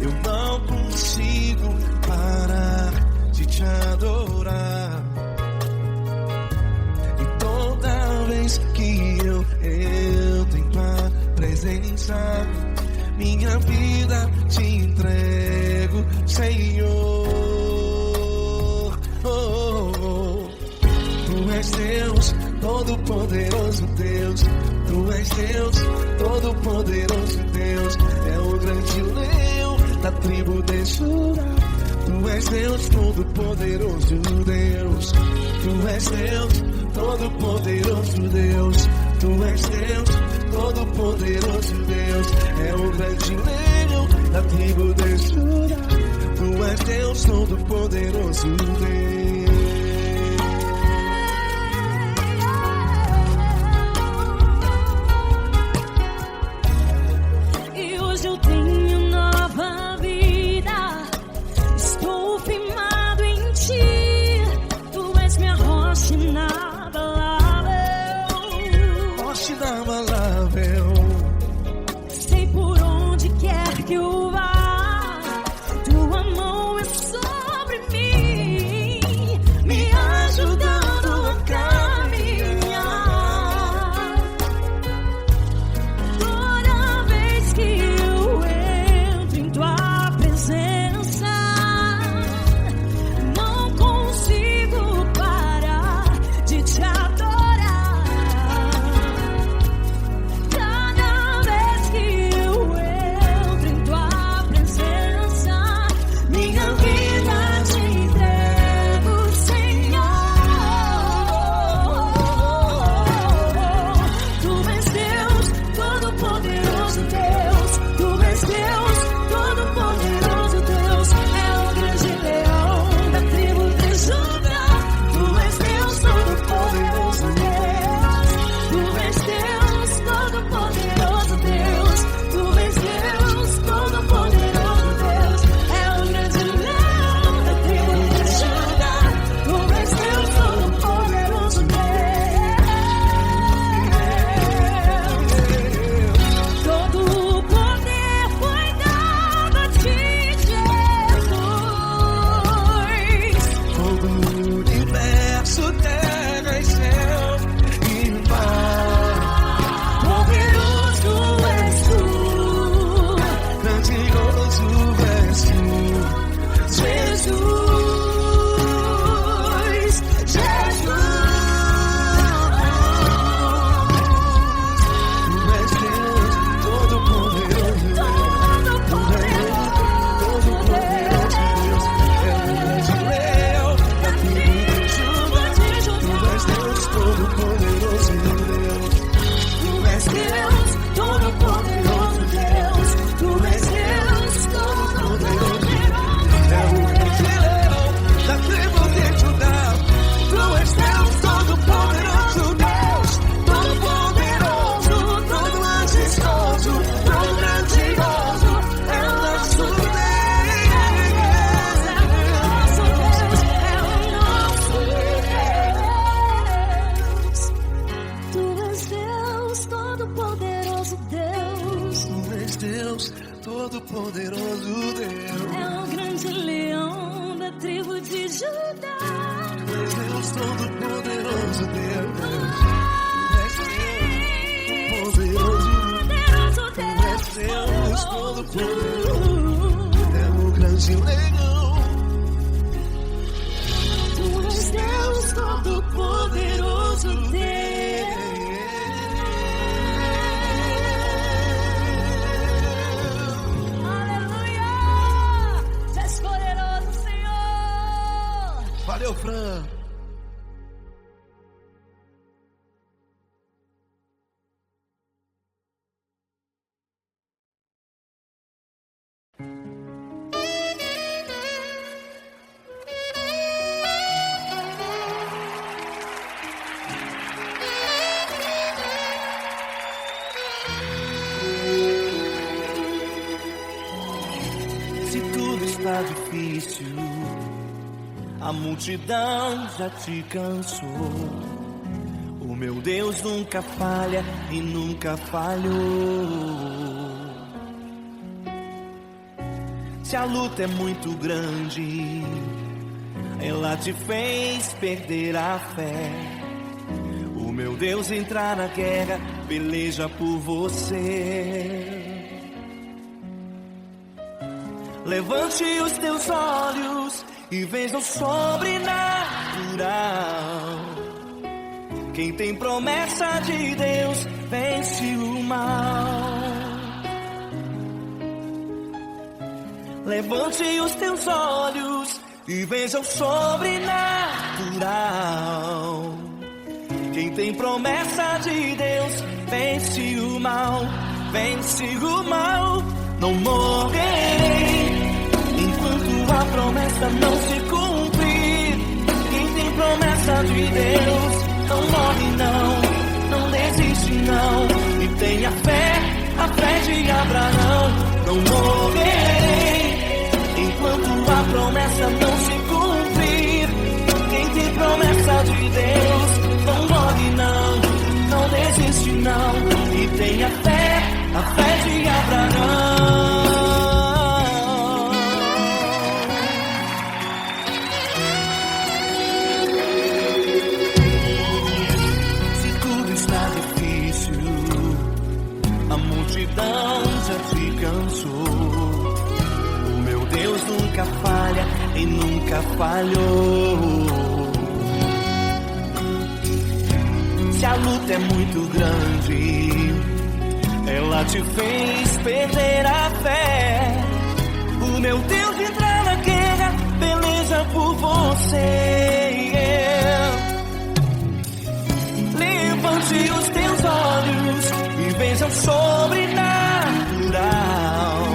eu não consigo parar de Te adorar. E toda vez que eu entro em Tua presença, minha vida Te entrego, Senhor. Tu és Deus, Todo-Poderoso Deus. Tu és Deus, Todo-Poderoso Deus. É o grande leão da tribo de Judá. Tu és Deus, Todo-Poderoso Deus. Tu és Deus, Todo-Poderoso Deus. Tu és Deus, Todo-Poderoso Deus. É o grande leão da tribo de Judá. Tu és Deus, Todo-Poderoso Deus. E hoje eu tenho nova vida. Estou firmado em Ti. Tu és minha rocha inabalável. Rocha inabalável. Sei por onde quer que eu vá, Tua mão é sobre mim, me ajudando a caminhar. Toda vez que eu entro em Tua presença, não consigo parar de Te adorar. Cada vez que eu entro em Tua presença, minha vida Te entrego, Senhor. Tu és Deus, Todo-Poderoso Deus. Tu és Deus, Todo-Poderoso Deus. É o grande leão da tribo de Judá. Tu és Deus, Todo-Poderoso Deus. Tu és Deus, Todo-Poderoso Deus. Tu és Deus, Todo-Poderoso Deus. É o grande leão da tribo de Judá. Tu és Deus, Todo-Poderoso Deus. Todo o poder foi dado a Ti, Jesus. Todo o universo, terra e céu e mar. Poderoso és Tu, Grandioso és Tu, Jesus. Tu és Deus, Todo-Poderoso Deus. Todo-Poderoso Deus. É o grande leão da tribo de Judá. Tu és Deus, Todo-Poderoso Deus. Tu és Deus, Todo-Poderoso Deus. Tu és Deus, Todo-Poderoso É o grande leão da tribo de Judá. Tu és Deus, Todo-Poderoso Deus. Todo-Poderoso, todo majestoso, todo grandioso. É o nosso Deus. Tu és Deus, Todo-Poderoso Deus. Tu és Deus, Todo-Poderoso Deus. É o grande leão da tribo de Judá. Tu és Deus, Todo-Poderoso Deus. Tu és Deus, Poderoso Tu és Deus, Deus. Todo-Poderoso. É o grande leão. Tu és Deus, Todo-Poderoso Deus. Aleluia! Tu és poderoso, Senhor. Valeu, Fran. está difícil, a multidão já te cansou. O meu Deus nunca falha e nunca falhou. Se a luta é muito grande, ela te fez perder a fé. O meu Deus entrar na guerra, peleja por você. Levante os teus olhos e veja o sobrenatural. Quem tem promessa de Deus vence o mal. Levante os teus olhos e veja o sobrenatural. Quem tem promessa de Deus vence o mal, vence o mal. Não morrerei enquanto a promessa não se cumprir. Quem tem promessa de Deus não morre não, não desiste não. E tenha fé, a fé de Abraão. Não morrerei enquanto a promessa não se cumprir. Quem tem promessa de Deus não morre não, não desiste não. E tenha fé, a fé de Abraão. Se tudo está difícil, a multidão já te cansou. O meu Deus nunca falha e nunca falhou. Se a luta é muito grande, ela te fez perder a fé. O meu Deus entrar na guerra, peleja por você. Levante os teus olhos e veja o sobrenatural.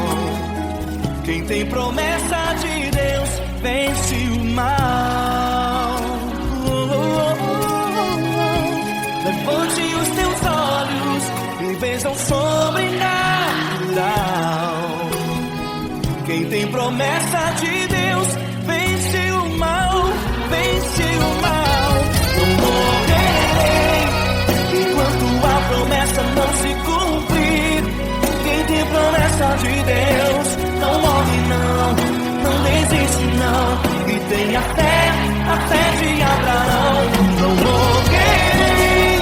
Quem tem promessa de Deus vence o mal. Levante os teus olhos e veja o sobrenatural. Quem tem promessa de Deus vence o mal, vence o mal. Não morrerei enquanto a promessa não se cumprir. Quem tem promessa de Deus não morre não, não desiste não. E tenha fé, a fé de Abraão. Não morrerei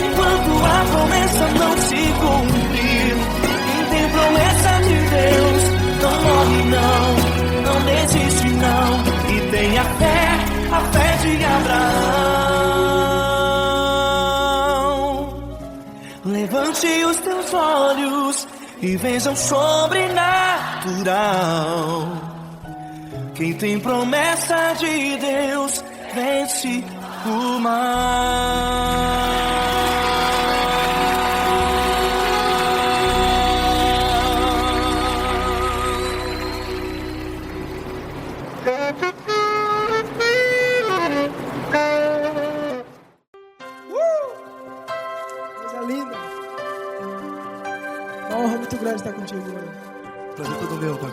enquanto a promessa não se cumprir. Quem tem promessa de Deus não morre não, não desiste não. E tenha fé, a fé de Abraão. Levante os teus olhos e veja o sobrenatural. Quem tem promessa de Deus vence o mal. Coisa linda. Uma honra muito grande estar contigo, mano. Prazer todo meu, Pai.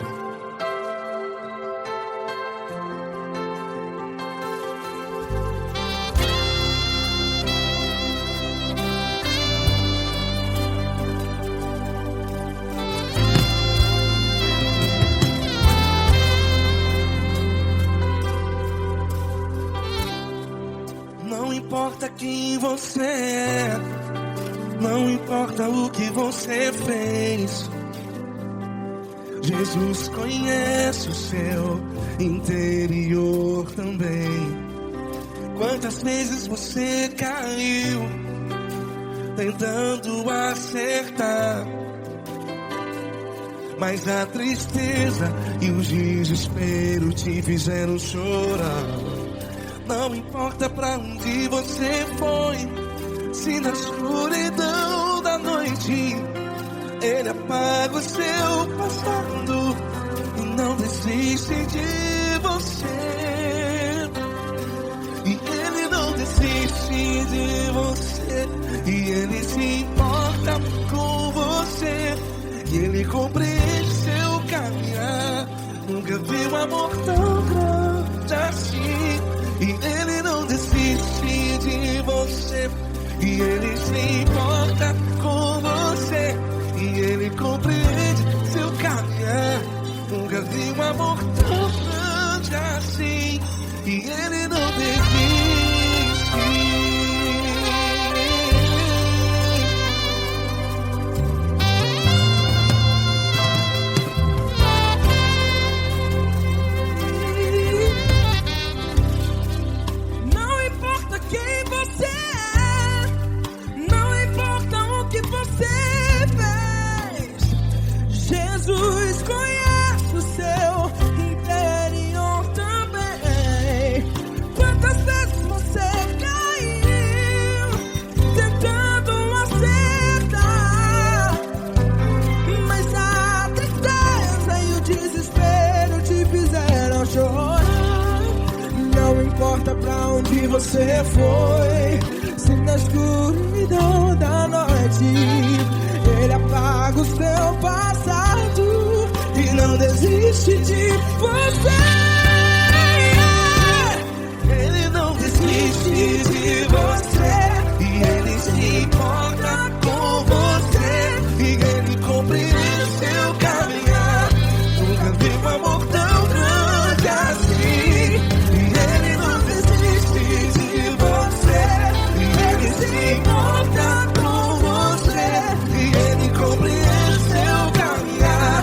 Não importa quem você é, não importa o que você fez, Jesus conhece o seu interior também. Quantas vezes você caiu tentando acertar, mas a tristeza e o desespero te fizeram chorar. Não importa pra onde você foi, se na escuridão da noite Ele apaga o seu passado e não desiste de você. E Ele não desiste de você, e Ele se importa com você, e Ele compreende seu caminhar. Nunca vi um amor tão grande assim. E Ele não desiste de você. E Ele se importa com você. E Ele compreende seu caminhar. Nunca vi um amor tão grande assim. E Ele não desiste. Não importa quem você é, não importa o que você fez, Jesus conhece o seu interior também. Quantas vezes você caiu tentando acertar, mas a tristeza e o desespero te fizeram chorar. Não importa pra onde você foi, se na escuridão da noite Ele apaga o seu passado e não desiste de você. Ele não desiste de você. E Ele se importa com você. E Ele compreende seu caminhar. Nunca vi um amor tão grande assim. E Ele não desiste de você. E Ele se importa com você. E Ele compreende seu caminhar.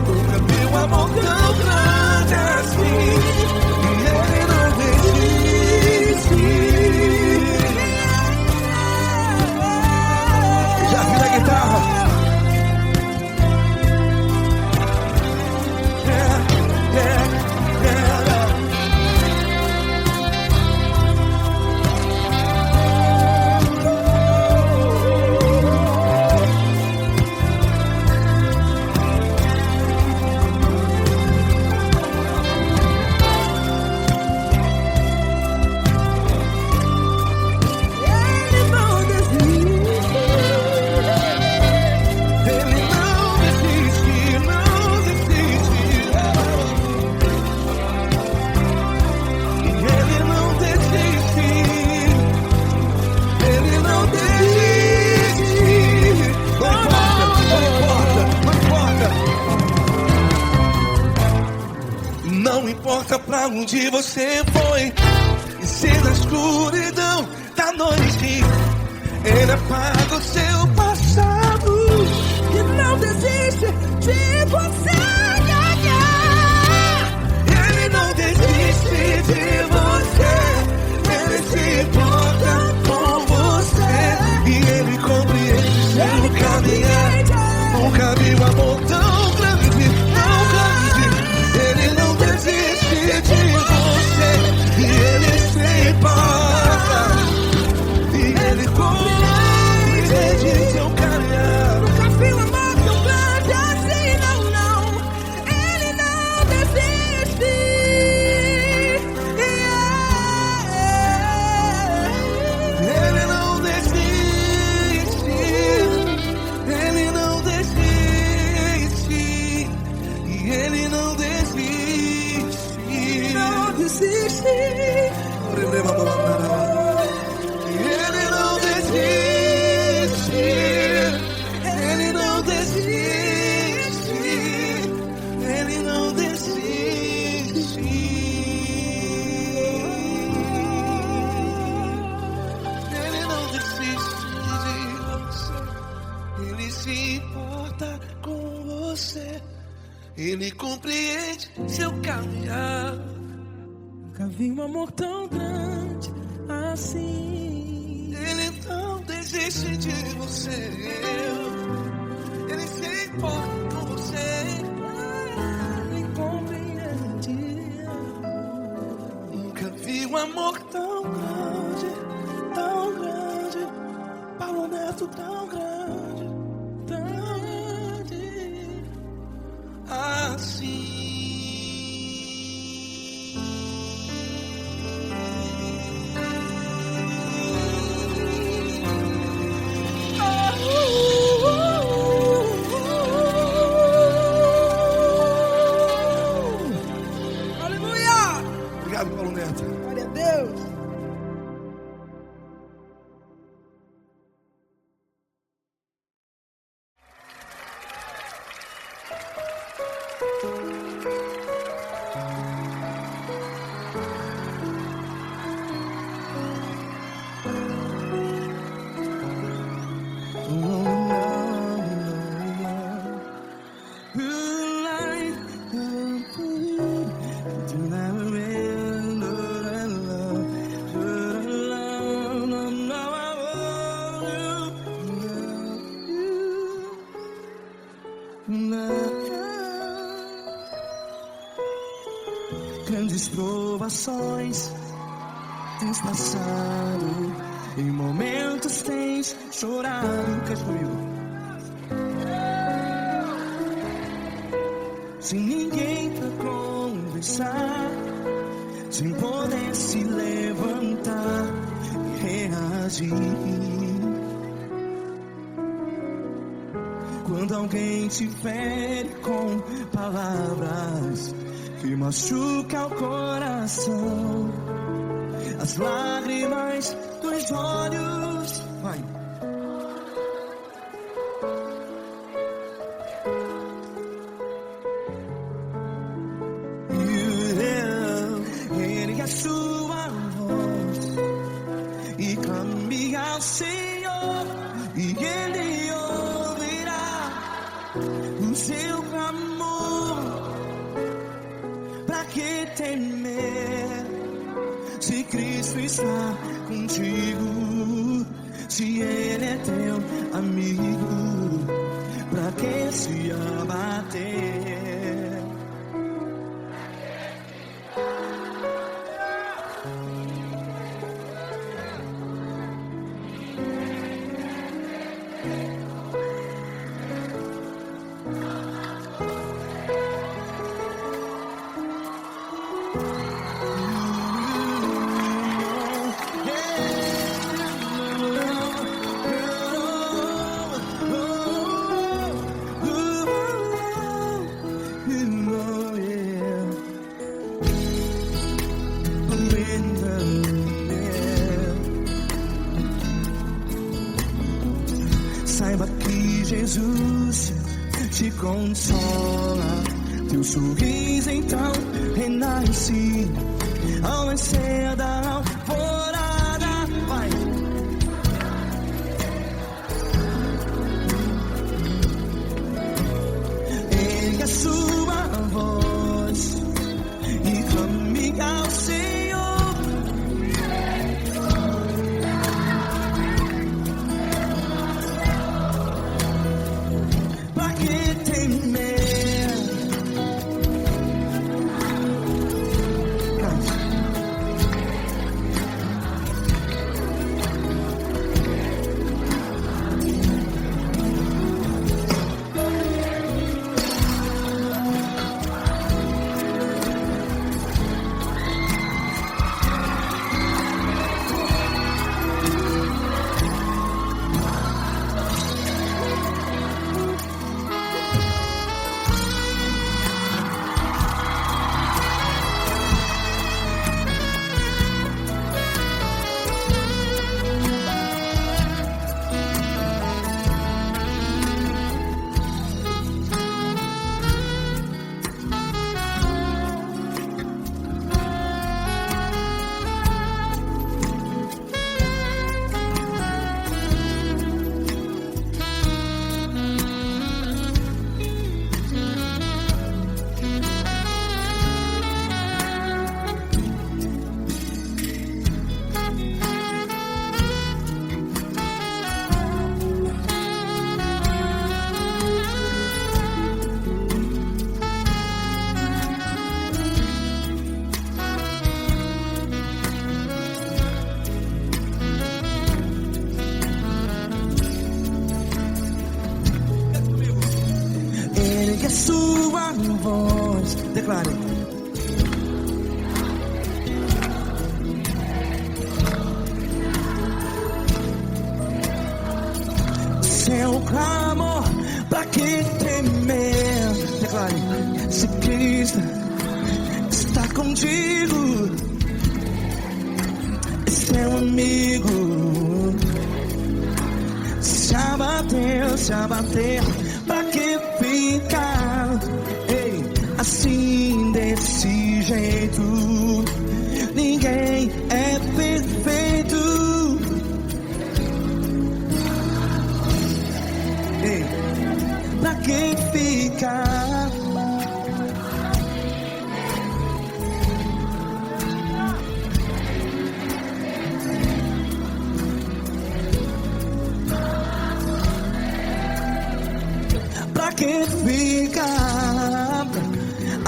Nunca vi um amor tão grande assim. E Ele não desiste. Já vi na guitarra. Ele não desiste. Ele não desiste, não desiste. Ele não desiste. Ele não desiste. Não importa pra onde você foi, e se na escuridão da noite Ele apaga o seu passado. E não desiste de você. Ele não desiste de você. Ele se importa com você. E Ele compreende seu caminhar. Nunca vi um amor tão grande, tão grande. Ele não desiste de você. E Ele se importa. E Ele compreende seu caminhar. Nunca vi um amor tão grande assim, não, não. Ele não desiste. Ele não desiste. Ele não desiste. E Ele não desiste. Não desiste. Ele não desiste. Ele não desiste. Ele não desiste. Ele não desiste de você. Ele se importa com você. Ele compreende seu caminhar. Nunca vi um amor tão grande assim. Ele não desiste de você. Ele se importa com você. Ele compreende. Nunca vi um amor tão grande, tão grande. Paulo Neto tão grande, tão grande assim. Grandes provações tens passado, em momentos tens chorado. Cante comigo. Sem ninguém pra conversar, sem poder se levantar e reagir. Quando alguém te fere com palavras que machuca o coração, as lágrimas dos olhos, vai. Ergue a sua voz e clame ao Senhor, e Ele ouvirá o seu clamor. Pra que temer, se Cristo está contigo? Se Ele é teu amigo, pra que se abater? Saiba que Jesus te consola, teu sorriso então renasce ao nascer da alvorada. Vai. Ergue a sua voz e clame ao Senhor. Ergue a sua voz, declare. Seu clamor, pra que temer? Declare. Se Cristo está contigo, seu amigo. Se abater, pra que ficar, ei, assim desse jeito? Ninguém é perfeito. Ei, pra que ficar?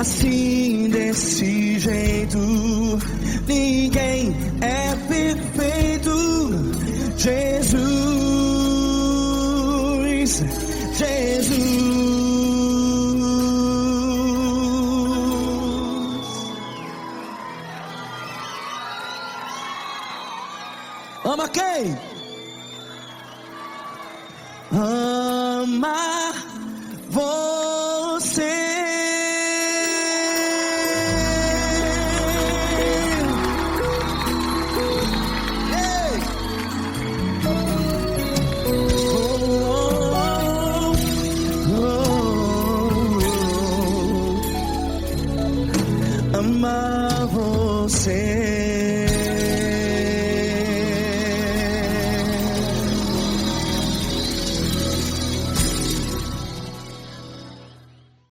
assim desse jeito. Ninguém é perfeito. Jesus, Jesus. Ama quem? Ama você. Ei! Ama você.